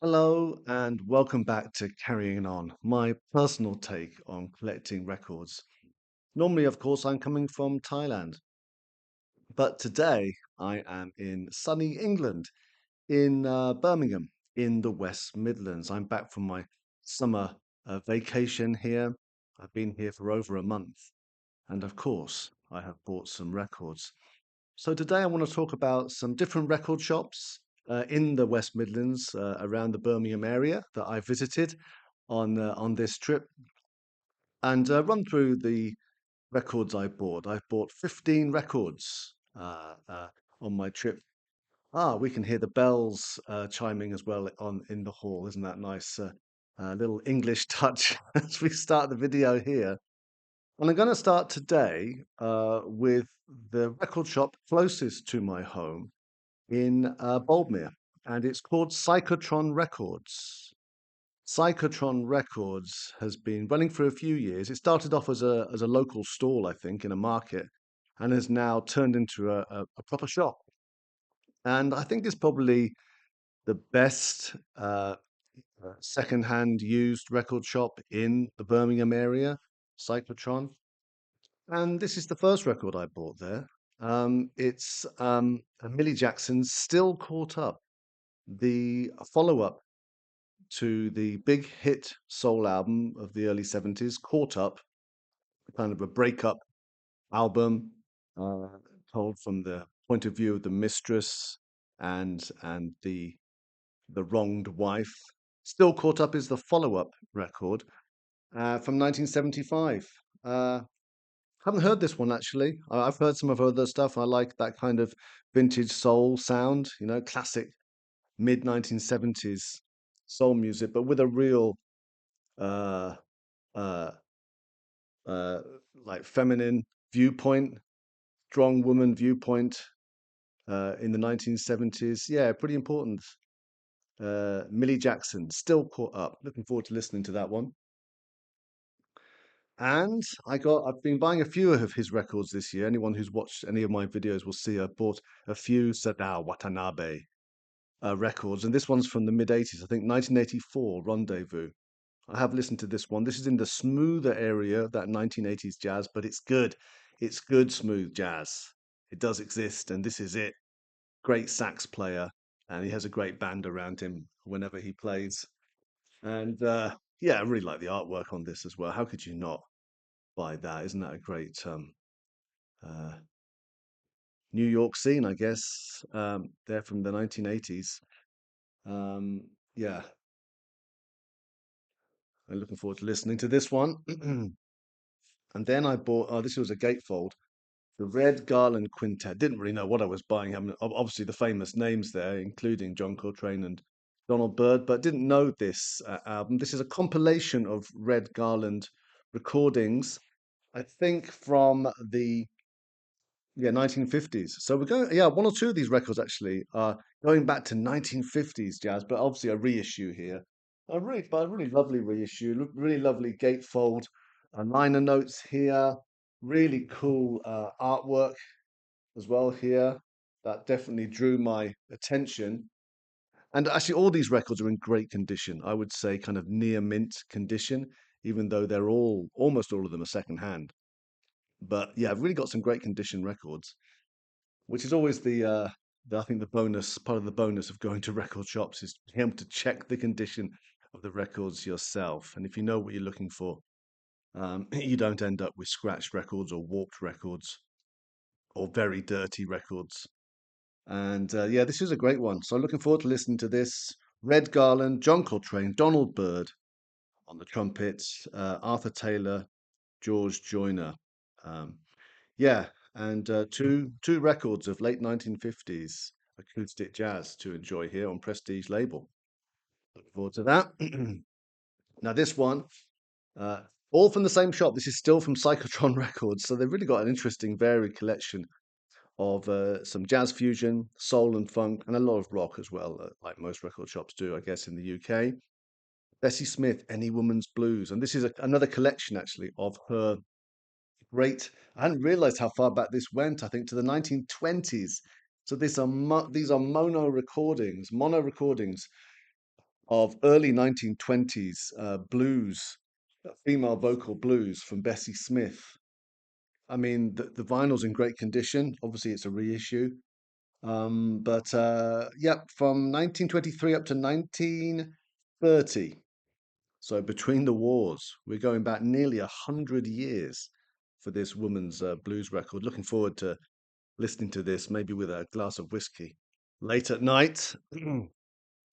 Hello and welcome back to Carrying On, my personal take on collecting records. Normally, of course, I'm coming from Thailand, but today I am in sunny England, in Birmingham, in the West Midlands. I'm back from my summer vacation here. I've been here for over a month, and of course, I have bought some records. So today I want to talk about some different record shops in the West Midlands around the Birmingham area that I visited on this trip and run through the records I bought. I've bought 15 records on my trip. We can hear the bells chiming as well on in the hall. Isn't that nice? Little English touch as we start the video here. And I'm going to start today with the record shop closest to my home in Boldmere, and it's called Psychotron Records. Psychotron Records has been running for a few years. It started off as a local stall, I think, in a market, and has now turned into a proper shop. And I think it's probably the best second-hand used record shop in the Birmingham area, Cyclotron. And this is the first record I bought there. It's Millie Jackson's Still Caught Up, the follow-up to the big hit soul album of the early 70s, Caught Up, kind of a breakup album, uh, told from the point of view of the mistress and the wronged wife. Still Caught Up is the follow-up record from 1975. Haven't heard this one actually. I've heard some of her other stuff. I like that kind of vintage soul sound, classic mid 1970s soul music, but with a real uh, uh, uh, like feminine viewpoint, strong woman viewpoint in the 1970s. Yeah, pretty important. Millie Jackson, Still Caught Up. Looking forward to listening to that one. And I've been buying a few of his records this year. Anyone who's watched any of my videos will see I bought a few Sadao Watanabe records. And this one's from the mid 80s, I think 1984, Rendezvous. I have listened to this one. This is in the smoother area of that 1980s jazz, but it's good. It's good smooth jazz. It does exist, and this is it. Great sax player, and he has a great band around him whenever he plays. And yeah, I really like the artwork on this as well. How could you not buy that? Isn't that a great uh, New York scene, I guess? They're from the 1980s. Um, yeah, I'm looking forward to listening to this one. And then I bought, oh, this was a gatefold. The Red Garland Quintet. Didn't really know what I was buying. I mean, obviously the famous names there, including John Coltrane and Donald Byrd, but didn't know this album. This is a compilation of Red Garland recordings, I think from the 1950s. So we're going, yeah, one or two of these records actually are going back to 1950s jazz, but obviously a reissue here. But a really lovely reissue, really lovely gatefold, liner notes here, really cool artwork as well here. That definitely drew my attention. And actually, all these records are in great condition. I would say kind of near mint condition, even though they're almost all of them are secondhand. But yeah, I've really got some great condition records, which is always I think the bonus part of the bonus of going to record shops is to be able to check the condition of the records yourself. And if you know what you're looking for, you don't end up with scratched records or warped records or very dirty records. And yeah, this is a great one. So looking forward to listening to this. Red Garland, John Coltrane, Donald Byrd on the trumpets, Arthur Taylor, George Joyner. Um, yeah, and two records of late 1950s acoustic jazz to enjoy here on Prestige label. Looking forward to that. Now this one, uh, all from the same shop. This is still from Psychotron Records, so they've really got an interesting, varied collection of some jazz fusion, soul and funk, and a lot of rock as well, like most record shops do, I guess, in the UK. Bessie Smith, Any Woman's Blues, and this is another collection actually of her great. I hadn't realized how far back this went. I think to the 1920s. So these are mono recordings of early 1920s blues, female vocal blues from Bessie Smith. I mean, the vinyl's in great condition. Obviously, it's a reissue. But yep, from 1923 up to 1930. So between the wars, we're going back nearly 100 years for this woman's blues record. Looking forward to listening to this, maybe with a glass of whiskey late at night.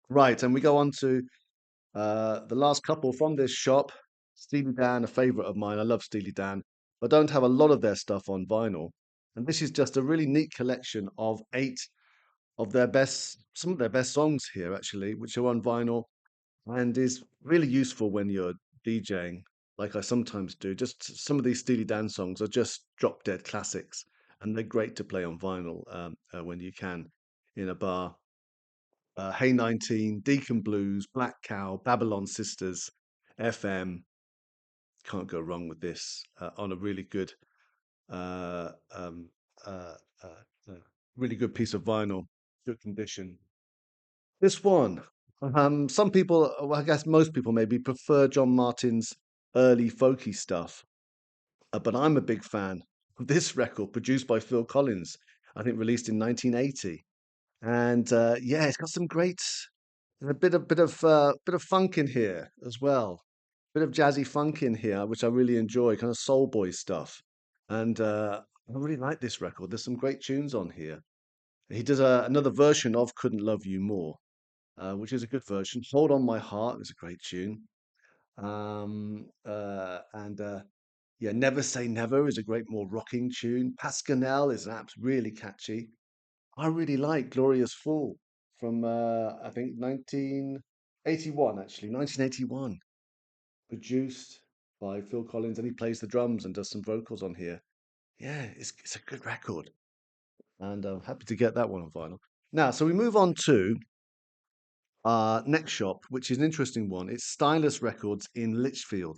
Right, and we go on to the last couple from this shop. Steely Dan, a favorite of mine. I love Steely Dan. I don't have a lot of their stuff on vinyl. And this is just a really neat collection of eight of their best, some of their best songs here, actually, which are on vinyl and is really useful when you're DJing, like I sometimes do. Just some of these Steely Dan songs are just drop dead classics, and they're great to play on vinyl when you can in a bar. Hey 19, Deacon Blues, Black Cow, Babylon Sisters, FM. Can't go wrong with this on a uh, um, uh, uh, really good piece of vinyl, good condition. This one, some people, well, I guess most people maybe prefer John Martin's early folky stuff, but I'm a big fan of this record produced by Phil Collins, I think released in 1980. And yeah, it's got some great, a bit of funk in here as well, bit of jazzy funk in here, which I really enjoy, kind of soul boy stuff. And I really like this record. There's some great tunes on here. He does another version of "Couldn't Love You More," which is a good version. "Hold on My Heart" is a great tune. And yeah, "Never Say Never" is a great, more rocking tune. "Pascanel" is an apps really catchy. I really like "Glorious Fool" from I think 1981, actually, 1981, produced by Phil Collins, and he plays the drums and does some vocals on here. Yeah, it's a good record, and I'm happy to get that one on vinyl. Now, so we move on to next shop, which is an interesting one. It's Stylus Records in Lichfield.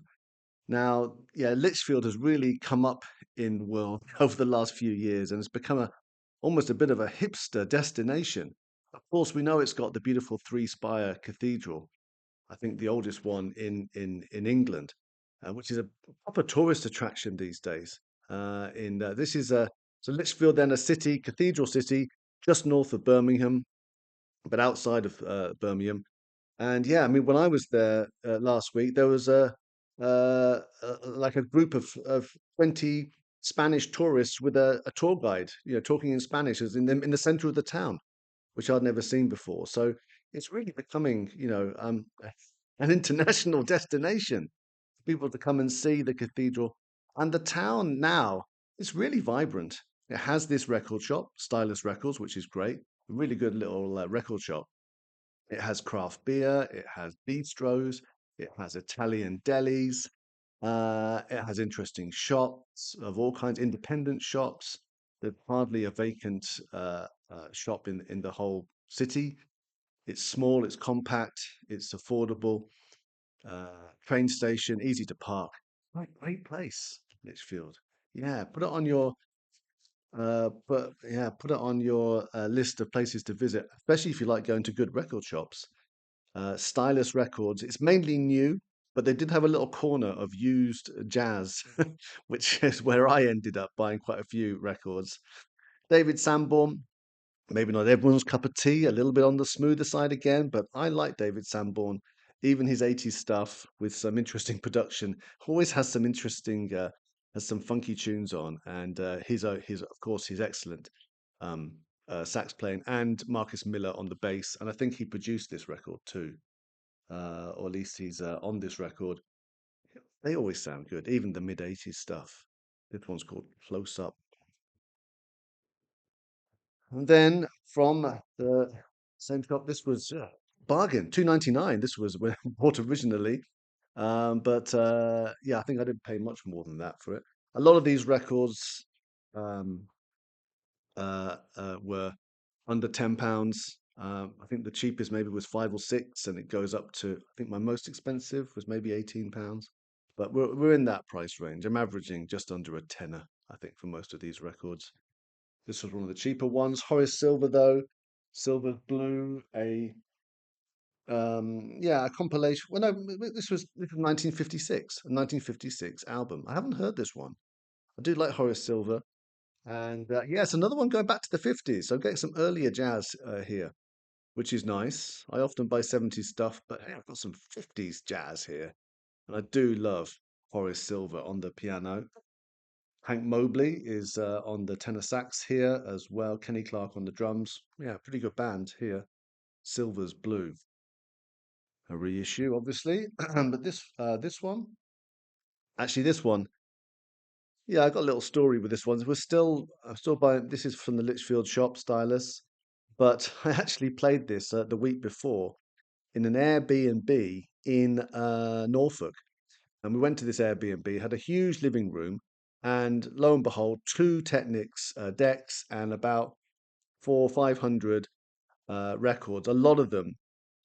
Now, yeah, Lichfield has really come up in the world over the last few years and it's become almost a bit of a hipster destination. Of course, we know it's got the beautiful three-spire cathedral, I think the oldest one in England, which is a proper tourist attraction these days. In this is a so Lichfield, then a city, cathedral city, just north of Birmingham, but outside of Birmingham. And yeah, I mean, when I was there last week, there was like a group of 20 Spanish tourists with a tour guide, talking in Spanish as in the center of the town, which I'd never seen before. So it's really becoming, an international destination for people to come and see the cathedral. And the town now is really vibrant. It has this record shop, Stylus Records, which is great. A really good little record shop. It has craft beer, it has bistros, it has Italian delis, it has interesting shops of all kinds, independent shops. There's hardly a vacant shop in the whole city. It's small, it's compact, it's affordable. Train station, easy to park. Right, great place, Lichfield. Yeah, put it on your list of places to visit, especially if you like going to good record shops. Stylus Records. It's mainly new, but they did have a little corner of used jazz, which is where I ended up buying quite a few records. David Sanborn, maybe not everyone's cup of tea, a little bit on the smoother side again, but I like David Sanborn. Even his 80s stuff with some interesting production always has some funky tunes on, and his of course his excellent um, sax playing, and Marcus Miller on the bass, and I think he produced this record too, or at least he's on this record. They always sound good, even the mid 80s stuff. This one's called Close Up. And then from the same shop, this was bargain, 2.99. This was when I bought originally. But yeah, I think I didn't pay much more than that for it. A lot of these records um, were under £10. I think the cheapest maybe was 5 or 6, and it goes up to, I think my most expensive was maybe £18. But we're in that price range. I'm averaging just under a tenner, I think, for most of these records. This was one of the cheaper ones. Horace Silver, though, Silver Blue, a Yeah, a compilation. Well, no, this was 1956, a 1956 album. I haven't heard this one. I do like Horace Silver, and yes, another one going back to the 50s. So getting some earlier jazz here, which is nice. I often buy 70s stuff, but hey, I've got some 50s jazz here, and I do love Horace Silver on the piano. Hank Mobley is on the tenor sax here as well. Kenny Clarke on the drums. Yeah, pretty good band here. Silver's Blue, a reissue, obviously, but this one, actually, this one, yeah, I got a little story with this one. I'm still buying. This is from the Lichfield shop, Stylus, but I actually played this the week before in an Airbnb in Norfolk. And we went to this Airbnb, had a huge living room, and lo and behold, two Technics decks and about 500 records. A lot of them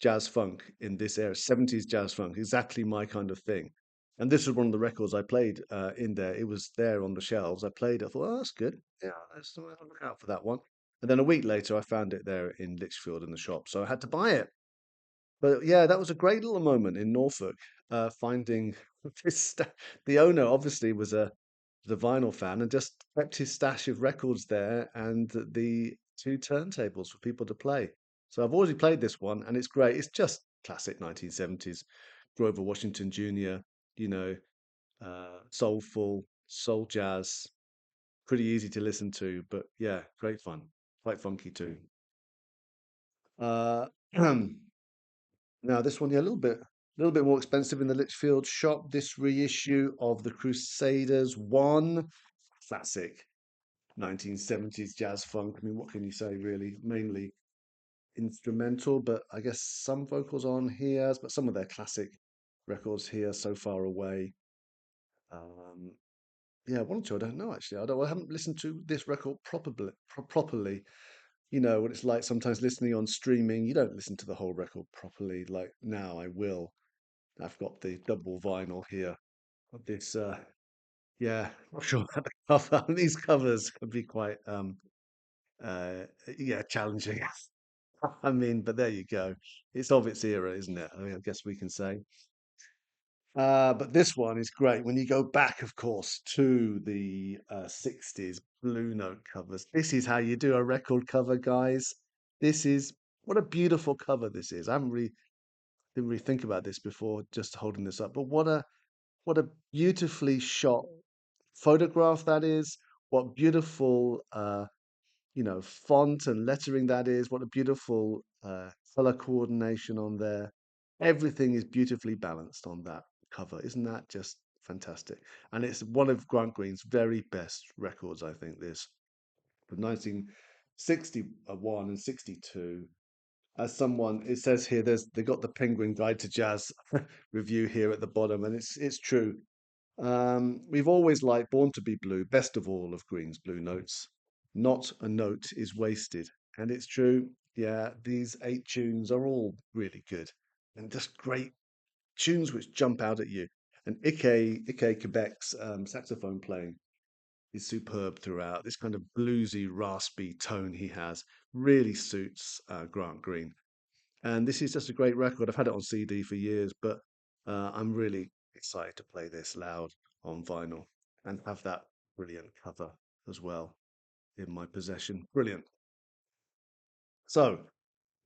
jazz funk in this era, 70s jazz funk, exactly my kind of thing. And this was one of the records I played in there. It was there on the shelves. I played it. I thought, oh, that's good. Yeah, I'll look out for that one. And then a week later, I found it there in Lichfield in the shop, so I had to buy it. But yeah, that was a great little moment in Norfolk, finding this. The owner obviously was a the vinyl fan and just kept his stash of records there and the two turntables for people to play. So I've already played this one, and it's great. It's just classic 1970s Grover Washington Jr. You know, soulful, soul jazz, pretty easy to listen to, but yeah, great fun, quite funky too. Uh, Now this one, yeah, a little bit more expensive in the Lichfield shop. This reissue of the Crusaders one, classic 1970s jazz funk. I mean, what can you say really? Mainly instrumental, but I guess some vocals on here, but some of their classic records here, So Far Away. Um, yeah, one or two, I don't know actually. I haven't listened to this record properly. You know what it's like sometimes listening on streaming. You don't listen to the whole record properly. Like now, I will. I've got the double vinyl here of this. Yeah, not sure about the cover. These covers can be quite, uh, yeah, challenging. I mean, but there you go. It's of its era, isn't it? I mean, I guess we can say. But this one is great. When you go back, of course, to the 60s Blue Note covers. This is how you do a record cover, guys. This is what a beautiful cover this is. I haven't really didn't really think about this before just holding this up, but what a beautifully shot photograph that is. What beautiful font and lettering that is. What a beautiful color coordination on there. Everything is beautifully balanced on that cover. Isn't that just fantastic? And it's one of Grant Green's very best records, I think, this from 1961 and 62. As someone, it says here, they got the Penguin Guide to Jazz review here at the bottom, and it's true. We've always liked Born to Be Blue, best of all of Green's Blue Notes. Not a note is wasted. And it's true. Yeah, these 8 tunes are all really good and just great tunes which jump out at you. And Ike Quebec's saxophone playing is superb throughout. This kind of bluesy, raspy tone he has really suits Grant Green. And this is just a great record. I've had it on CD for years, but I'm really excited to play this loud on vinyl and have that brilliant cover as well in my possession. Brilliant. So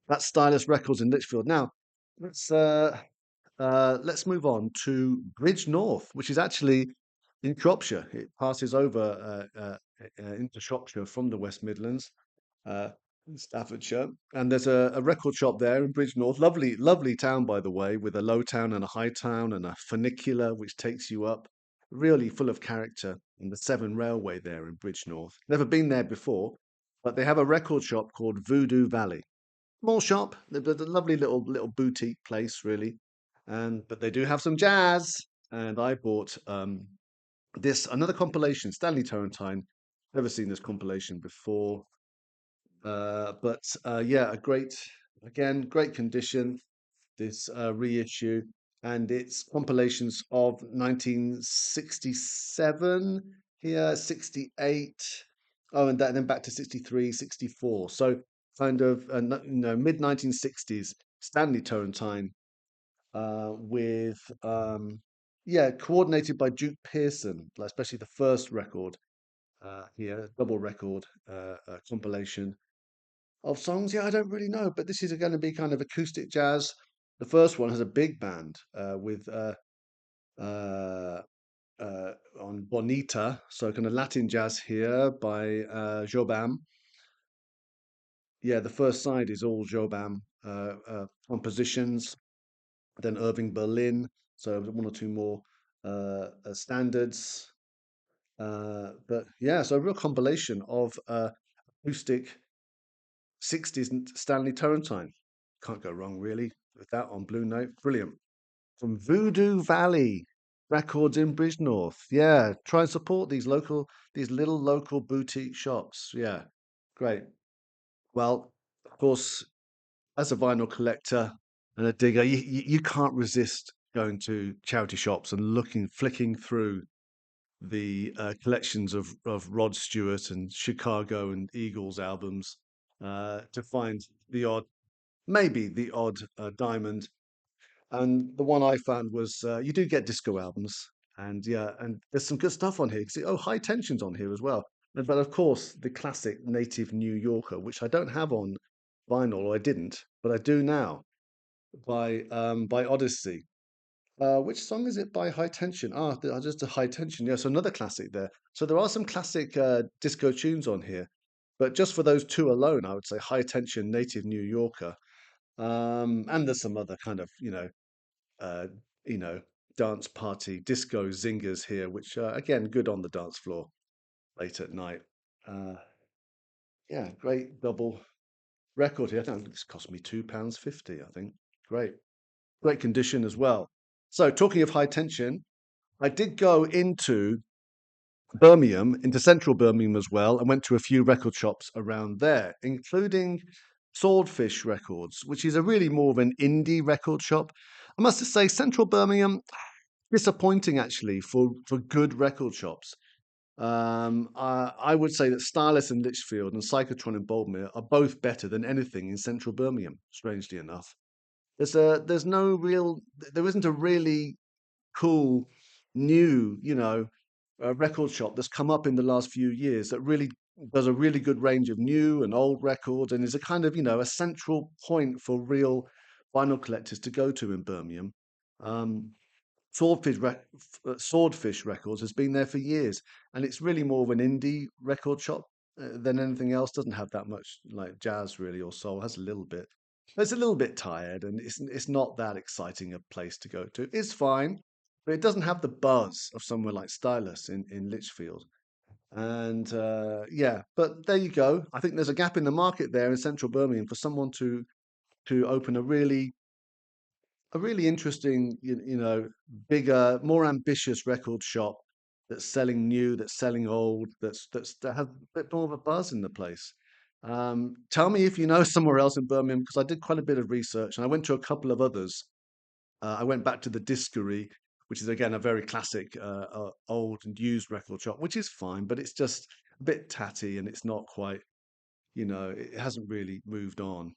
that's Stylus Records in Lichfield. Now let's let's move on to Bridgnorth, which is actually in Shropshire. It passes over into Shropshire from the West Midlands, uh, in Staffordshire. And there's a record shop there in Bridgnorth. Lovely, lovely town, by the way, with a low town and a high town and a funicular which takes you up. Really full of character. And the Severn Railway there in Bridgnorth. Never been there before, but they have a record shop called Voodoo Valley. Small shop, but a lovely little boutique place, really. And but they do have some jazz. And I bought this another compilation, Stanley Turrentine. Never seen this compilation before. But yeah, great condition. This reissue, and it's compilations of 1967 here, 68. Oh, and then back to 63, 64. So kind of mid 1960s Stanley Turrentine with yeah, coordinated by Duke Pearson, like especially the first record here, double record compilation of songs. Yeah, I don't really know, but this is going to be kind of acoustic jazz. The first one has a big band with uh, uh, on Bonita, so kind of Latin jazz here by Jobam. Yeah, the first side is all Jobam compositions. Then Irving Berlin, so one or two more standards. But yeah, so a real compilation of acoustic 60s Stanley Turrentine. Can't go wrong really with that on Blue Note. Brilliant. From Voodoo Valley Records in Bridgnorth. Yeah, try and support these little local boutique shops. Yeah, great. Well, of course, as a vinyl collector and a digger, you can't resist going to charity shops and flicking through the collections of Rod Stewart and Chicago and Eagles albums to find the odd, maybe the odd diamond. And the one I found was you do get disco albums, and yeah, and there's some good stuff on here. Oh, High Tension's on here as well. But of course, the classic Native New Yorker, which I don't have on vinyl, or I didn't, but I do now, by Odyssey. Which song is it by High Tension? Just a High Tension. Yeah, so another classic there. So there are some classic disco tunes on here, but just for those two alone, I would say High Tension, Native New Yorker. And there's some other kind of, uh, you know, dance party disco zingers here, which again, good on the dance floor late at night. Uh, yeah, great double record here. I think this cost me £2.50, I think. Great condition as well. So talking of High Tension, I did go into Birmingham, into central Birmingham as well, and went to a few record shops around there, including Swordfish Records, which is a really more of an indie record shop. I must say, central Birmingham, disappointing actually for good record shops. I would say that Stylus and Lichfield and Psychotron and Boldmere are both better than anything in central Birmingham, strangely enough. There's no real, there isn't a really cool new, record shop that's come up in the last few years that really does a really good range of new and old records and is a kind of, a central point for real vinyl collectors to go to in Birmingham. Um, Swordfish Records has been there for years, and it's really more of an indie record shop than anything else. Doesn't have that much like jazz really or soul. Has a little bit. But it's a little bit tired, and it's not that exciting a place to go to. It's fine, but it doesn't have the buzz of somewhere like Stylus in Lichfield. And yeah, but there you go. I think there's a gap in the market there in central Birmingham for someone to open a really interesting, bigger, more ambitious record shop that's selling new, that's selling old, that has a bit more of a buzz in the place. Tell me if you know somewhere else in Birmingham, because I did quite a bit of research and I went to a couple of others. I went back to the Discovery, which is again a very classic old and used record shop, which is fine, but it's just a bit tatty and it's not quite, it hasn't really moved on.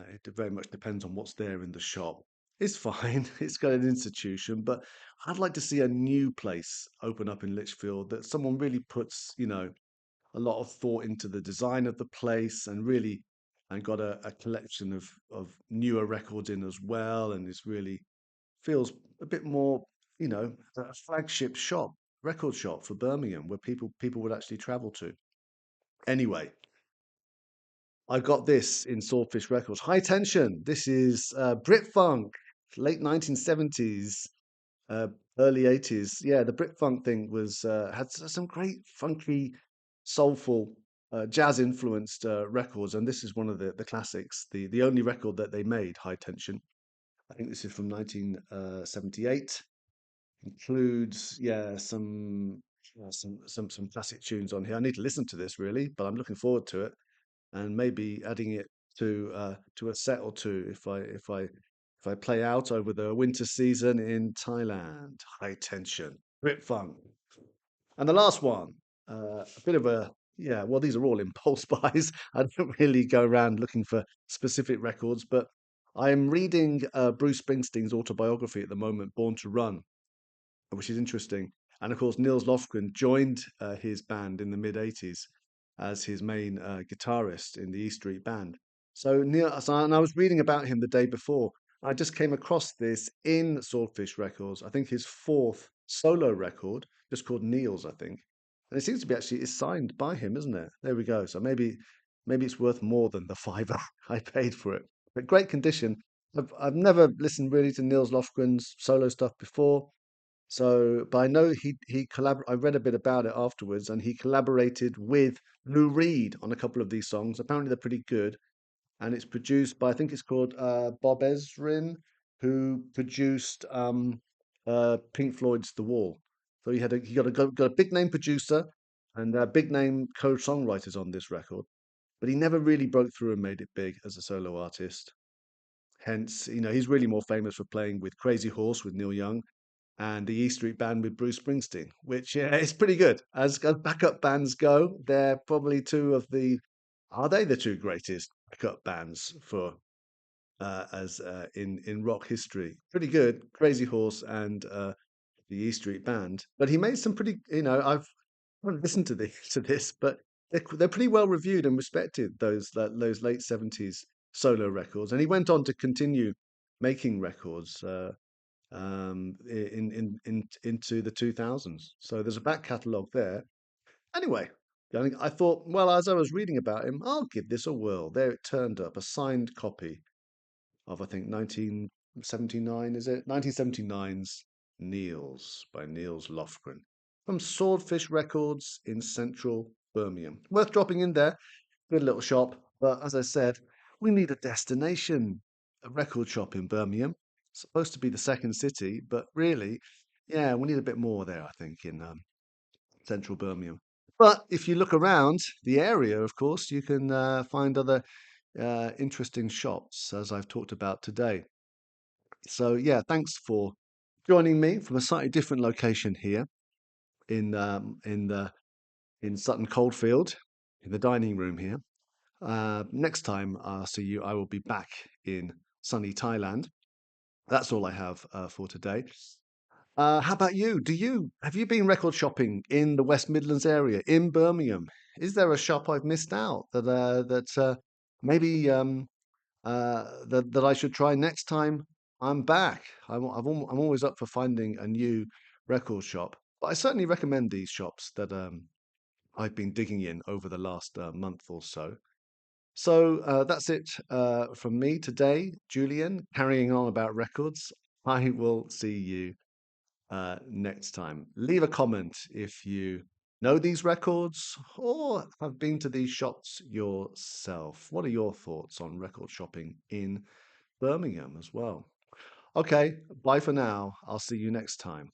It very much depends on what's there in the shop. It's fine. It's got an institution, but I'd like to see a new place open up in Lichfield that someone really puts, a lot of thought into the design of the place and got a collection of newer records in as well, and it's really feels a bit more, a flagship shop, record shop for Birmingham where people would actually travel to. Anyway, I got this in Swordfish Records. High Tension. This is Brit Funk, late 1970s, uh, early 80s. Yeah, the Brit Funk thing was had some great funky, soulful, jazz influenced records, and this is one of the classics. The only record that they made, High Tension. I think this is from 1978. Includes some classic tunes on here. I need to listen to this really, but I'm looking forward to it and maybe adding it to a set or two if I play out over the winter season in Thailand. High tension, grip funk, and the last one, a bit of a yeah. Well, these are all impulse buys. I don't really go around looking for specific records, but I am reading Bruce Springsteen's autobiography at the moment, Born to Run, which is interesting. And of course, Nils Lofgren joined his band in the mid 80s as his main guitarist in the E Street Band. And I was reading about him the day before. I just came across this in Swordfish Records. I think his fourth solo record, just called Niels, I think. And it seems to be actually is signed by him, isn't it? There we go. So maybe it's worth more than the fiver I paid for it. But great condition. I've never listened really to Nils Lofgren's solo stuff before. So, but I know he collabor I read a bit about it afterwards, and he collaborated with Lou Reed on a couple of these songs. Apparently, they're pretty good, and it's produced by I think it's called Bob Ezrin, who produced Pink Floyd's The Wall. So he got a big name producer and big name co-songwriters on this record, but he never really broke through and made it big as a solo artist. Hence, he's really more famous for playing with Crazy Horse with Neil Young and the E Street Band with Bruce Springsteen, which is pretty good. As backup bands go, they're probably are they the two greatest backup bands for as in rock history? Pretty good, Crazy Horse and the E Street Band. But he made some pretty, I haven't listened to this, but they're pretty well reviewed and respected. Those late '70s solo records, and he went on to continue making records. Into the 2000s. So there's a back catalogue there. Anyway, I thought, well, as I was reading about him, I'll give this a whirl. There it turned up, a signed copy of, I think, 1979, is it? 1979's Niels by Niels Lofgren from Swordfish Records in central Birmingham. Worth dropping in there. Good little shop. But as I said, we need a destination, a record shop in Birmingham. It's supposed to be the second city, but really, yeah, we need a bit more there, I think, in central Birmingham. But if you look around the area, of course, you can find other interesting shops, as I've talked about today. So, yeah, thanks for joining me from a slightly different location here in Sutton Coldfield, in the dining room here. Next time I see you, I will be back in sunny Thailand. That's all I have for today. How about you? Have you been record shopping in the West Midlands area in Birmingham? Is there a shop I've missed out that maybe that I should try next time I'm back? I'm always up for finding a new record shop, but I certainly recommend these shops that I've been digging in over the last month or so. So that's it from me today, Julian, carrying on about records. I will see you next time. Leave a comment if you know these records or have been to these shops yourself. What are your thoughts on record shopping in Birmingham as well? Okay, bye for now. I'll see you next time.